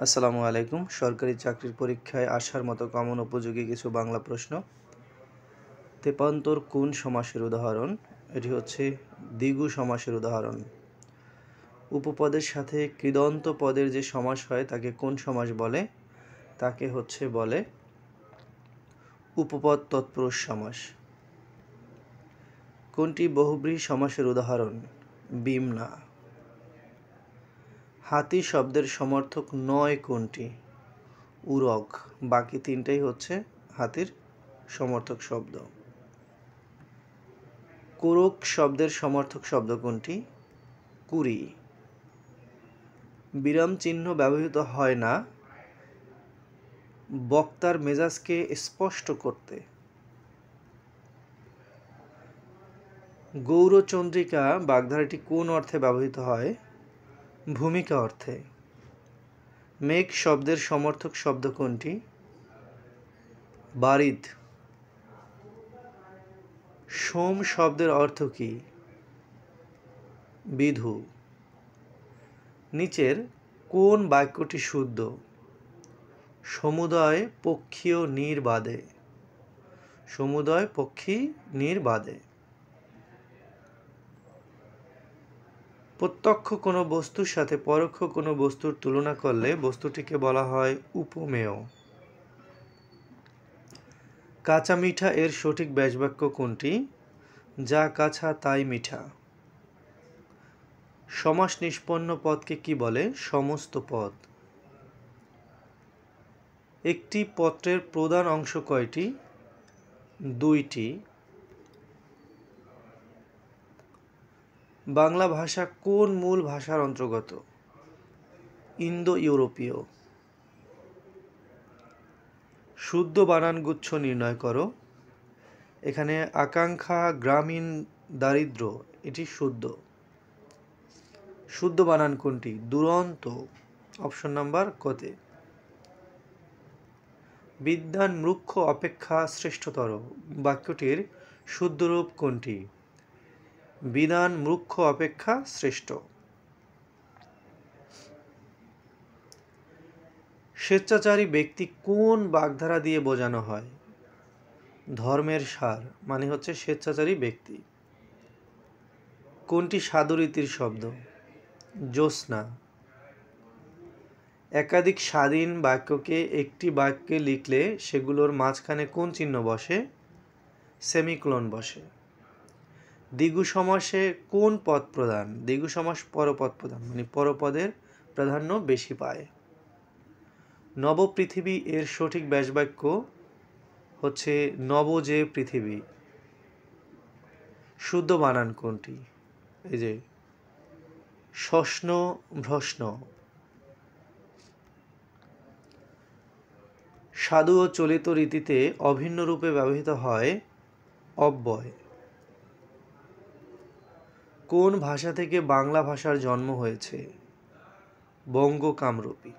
আসসালামু আলাইকুম। সরকারি চাকরির পরীক্ষায় আসার মতো কমন উপযোগী কিছু বাংলা প্রশ্ন। তেপান্তর কোন সমাসের উদাহরণ? এটি হচ্ছে দ্বিগু সমাসের উদাহরণ। উপপদের সাথে কৃদন্ত পদের যে সমাস হয় তাকে কোন সমাস বলে? তাকে বলে উপপদ তৎপুরুষ সমাস। কোনটি বহুব্রীহি সমাসের উদাহরণ? বিম্না। হাতি শব্দের সমর্থক নয় কোনটি? উরগ। বাকি তিনটাই হচ্ছে হাতির সমর্থক শব্দ। কোরক শব্দের সমর্থক শব্দ কোনটি? কুরি। বিরাম চিহ্ন ব্যবহৃত হয় না বক্তার মেজাজকে স্পষ্ট করতে। গৌরচন্দ্রিকা বাগধারাটি কোন অর্থে ব্যবহৃত হয়? ভূমিকা অর্থে। মেঘ শব্দের সমর্থক শব্দ কোনটি? বারিদ। সোম শব্দের অর্থ কি? বিধু। নিচের কোন বাক্যটি শুদ্ধ? সমুদয় পক্ষীয় নির্বাদে। সমুদয় পক্ষী নির্বাদে। প্রত্যক্ষ কোনো বস্তুর সাথে পরোক্ষ কোনো বস্তুর তুলনা করলে বস্তুটিকে বলা হয় উপমেয়। কাঁচা মিঠা এর সঠিক ব্যাসবাক্য কোনটি? যা কাঁচা তাই মিঠা। সমাস নিষ্পন্ন পদকে কি বলে? সমস্ত পদ। একটি পত্রের প্রধান অংশ কয়টি? দুইটি। বাংলা ভাষা কোন মূল ভাষার অন্তর্গত? ইন্দো ইউরোপীয়। শুদ্ধ বানানগুচ্ছ নির্ণয় করো। এখানে আকাঙ্ক্ষা, গ্রামীণ, দারিদ্র এটি শুদ্ধ। শুদ্ধ বানান কোনটি? দুরন্ত। অপশন নাম্বার কতে। বিদ্বান মূর্খ অপেক্ষা শ্রেষ্ঠতর বাক্যটির শুদ্ধ রূপ কোনটি? বিদ্বান মূর্খ অপেক্ষা শ্রেষ্ঠ। স্বেচ্ছাচারী ব্যক্তি কোন বাগধারা দিয়ে বোঝানো হয়? ধর্মের সার মানে হচ্ছে স্বেচ্ছাচারী ব্যক্তি। কোনটি সাধুরীতির শব্দ? জ্যোৎস্না। একাধিক স্বাধীন বাক্যকে একটি বাক্যে লিখলে সেগুলোর মাঝখানে কোন চিহ্ন বসে? সেমিকোলন বসে। দ্বিগু সমাসে কোন পদ প্রধান? দ্বিগু সমাস পরপদ প্রধান, মানে পরপদের প্রাধান্য বেশি পায়। নবপৃথিবী এর সঠিক ব্যাসবাক্য হচ্ছে নব যে পৃথিবী। শুদ্ধ বানান কোনটি? এই যে শষ্ণ ভ্রষ্ণ। সাধু ও চলিত রীতিতে অভিন্ন রূপে ব্যবহৃত হয় অব্যয়। কোন ভাষা থেকে বাংলা ভাষার জন্ম হয়েছে? বঙ্গ কামরূপী।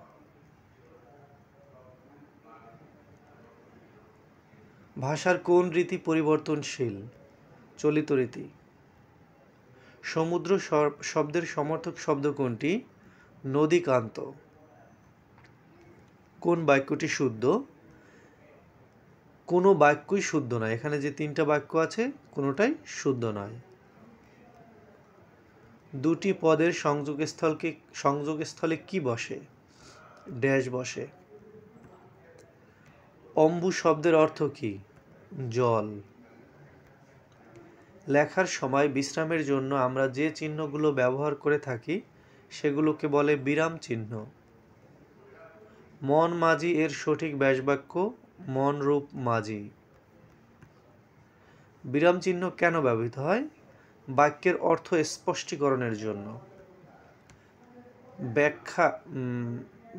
ভাষার কোন রীতি পরিবর্তনশীল? চলিত রীতি। সমুদ্র শব্দের সমর্থক শব্দ কোনটি? নদীকান্ত। কোন বাক্যটি শুদ্ধ? কোনো বাক্যই শুদ্ধ নয়। এখানে যে তিনটা বাক্য আছে কোনোটাই শুদ্ধ নয়। দুটি পদের সংযোগস্থলে কি বসে? ড্যাশ বসে। অম্বু শব্দের অর্থ কি? জল। লেখার সময় বিশ্রামের জন্য আমরা যে চিহ্নগুলো ব্যবহার করে থাকি সেগুলোকে বলে বিরাম চিহ্ন। মন মাঝি এর সঠিক ব্যাসবাক্য মনরূপ মাঝি। বিরাম চিহ্ন কেন ব্যবহৃত হয়? বাক্যের অর্থ স্পষ্টীকরণের জন্য।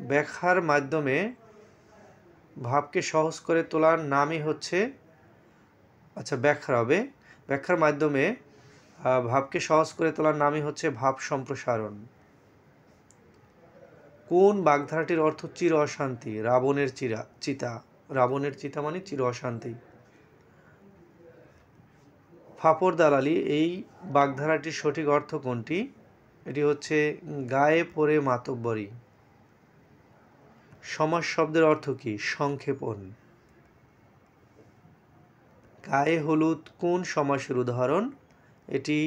ব্যাখ্যার মাধ্যমে ভাবকে সহজ করে তোলার নামই হচ্ছে ব্যাখ্যার মাধ্যমে ভাবকে সহজ করে তোলার নামই হচ্ছে ভাব সম্প্রসারণ। কোন বাগধারাটির অর্থ চির অশান্তি? রাবণের চিতা। রাবণের চিতা মানে চির অশান্তি। ফাপড় দালালি এই বাগধারাটির সঠিক অর্থ কোনটি? এটি হচ্ছে গায়ে পড়ে মাতব্বরি। সমাস শব্দের অর্থ কি? সংক্ষেপণ। গায়ে হলুদ কোন সমাসের উদাহরণ? এটি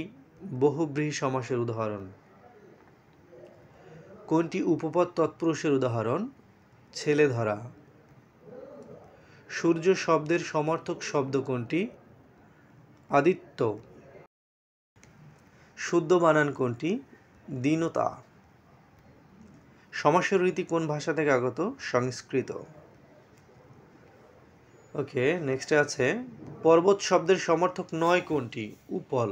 বহুব্রীহি সমাসের উদাহরণ। কোনটি উপপদ তৎপুরুষের উদাহরণ? ছেলে ধরা। সূর্য শব্দের সমর্থক শব্দ কোনটি? আদিত্য। শুদ্ধ বানান কোনটি? দীনতা। সমাসের রীতি কোন ভাষা থেকে আগত? সংস্কৃত। ওকে, নেক্সটে আছে পর্বত শব্দের সমর্থক নয় কোনটি? উপল।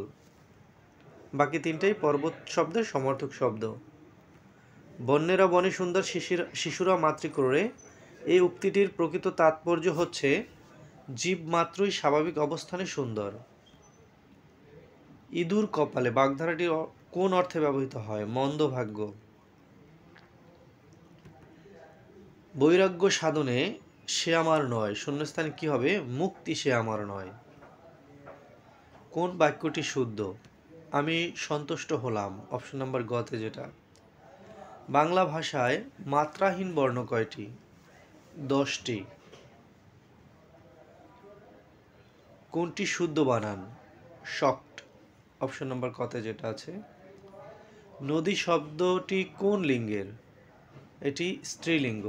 বাকি তিনটাই পর্বত শব্দের সমর্থক শব্দ। বন্যেরা বনে সুন্দর, শিশুরা মাতৃক্রোড়ে, এই উক্তিটির প্রকৃত তাৎপর্য হচ্ছে জীব মাত্রই স্বাভাবিক অবস্থানে সুন্দর। ইঁদুর কপালে বাগধারাটি কোন অর্থে ব্যবহৃত হয়? মন্দভাগ্য। বৈরাগ্য সাধনে সে আমার নয়, শূন্যস্থানে কি হবে? মুক্তি সে আমার নয়। কোন বাক্যটি শুদ্ধ? আমি সন্তুষ্ট হলাম, অপশন নাম্বার গতে যেটা। বাংলা ভাষায় মাত্রাহীন বর্ণ কয়টি? 10টি। কোনটি শুদ্ধ বানান? শক্ট, অপশন নাম্বার কতে যেটা আছে। নদী শব্দটি কোন লিঙ্গের? এটি স্ত্রীলিঙ্গ।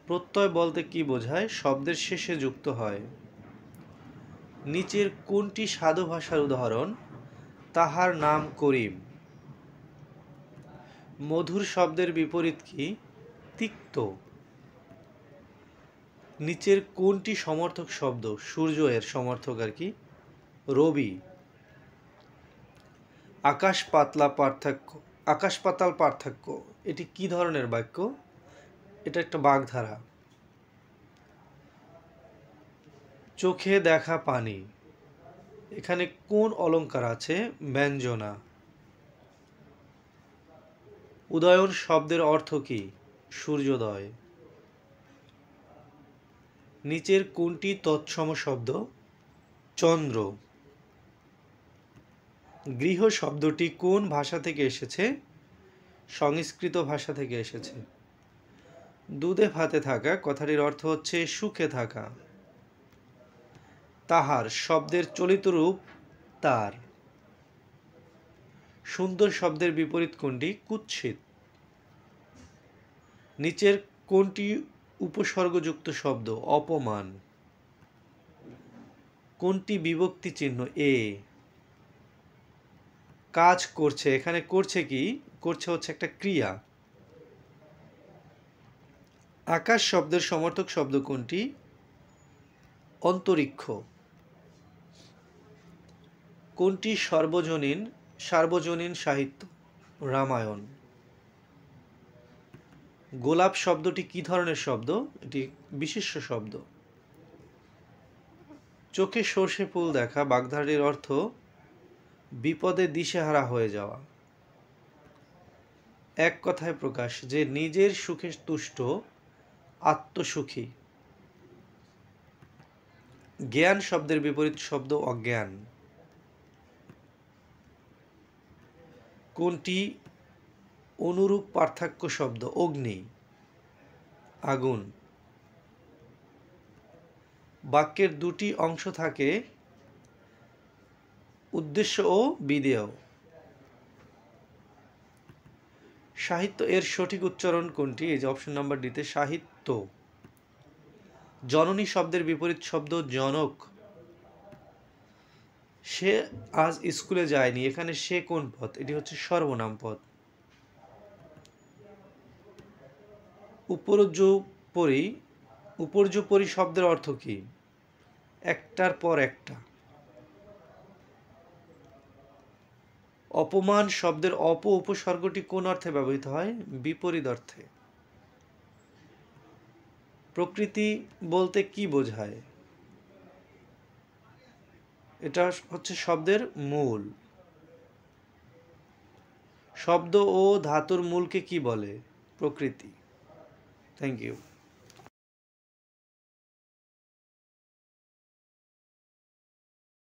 প্রত্যয় বলতে কি বোঝায়? শব্দের শেষে যুক্ত হয়। নিচের কোনটি সাধু ভাষার উদাহরণ? তাহার নাম করিম। মধুর শব্দের বিপরীত কি? তিক্ত। নিচের কোনটি সমর্থক শব্দ? সূর্য এর সমর্থক আর কি? রবি। আকাশ পাতাল পার্থক্য, এটি কি ধরনের বাক্য? এটা একটা বাগধারা। চোখে দেখা পানি, এখানে কোন অলংকার আছে? ব্যঞ্জনা। উদয়ন শব্দের অর্থ কি? সূর্যোদয়। নিচের কোনটি তৎসম শব্দ? চন্দ্র। গৃহ শব্দটি কোন ভাষা থেকে এসেছে? সংস্কৃত ভাষা থেকে এসেছে। দুধে ভাতে থাকা কথাটির অর্থ হচ্ছে সুখে থাকা। তাহার শব্দের চলিত রূপ তার। সুন্দর শব্দের বিপরীত কোনটি? কুৎসিত। নিচের কোনটি উপসর্গযুক্ত শব্দ? অপমান। কোনটি বিভক্তি চিহ্ন? এ। কাজ করছে, এখানে করছে কি? করছে হচ্ছে একটা ক্রিয়া। আকাশ শব্দের সমর্থক শব্দ কোনটি? অন্তরিক্ষ। কোনটি সার্বজনীন সাহিত্য? রামায়ণ। গোলাপ শব্দটি কি ধরনের শব্দ? এটি বিশেষ্য শব্দ। চোখে সর্ষে ফুল দেখা বাগধারাটির অর্থ বিপদে দিশেহারা হয়ে যাওয়া। এক কথায় প্রকাশ, যে নিজের সুখে তুষ্ট, আত্মসুখী। জ্ঞান শব্দের বিপরীত শব্দ অজ্ঞান। কোনটি অনুরূপ পার্থক্য শব্দ? অগ্নি, আগুন। বাক্যের দুটি অংশ থাকে, উদ্দেশ্য ও বিধেয়। সাহিত্য এর সঠিক উচ্চারণ কোনটি? এই যে অপশন নাম্বার ডিতে সাহিত্য। জননী শব্দের বিপরীত শব্দ জনক। সে আজ স্কুলে যায়নি, এখানে সে কোন পদ? এটি হচ্ছে সর্বনাম পদ। উপর্যুপরি শব্দের অর্থ কি? একটার পর একটা। অপমান শব্দের উপসর্গটি কোন অর্থে ব্যবহৃত হয়? বিপরীত অর্থে। প্রকৃতি বলতে কি বোঝায়? এটা হচ্ছে শব্দের মূল। শব্দ ও ধাতুর মূলকে কি বলে? প্রকৃতি। Thank you.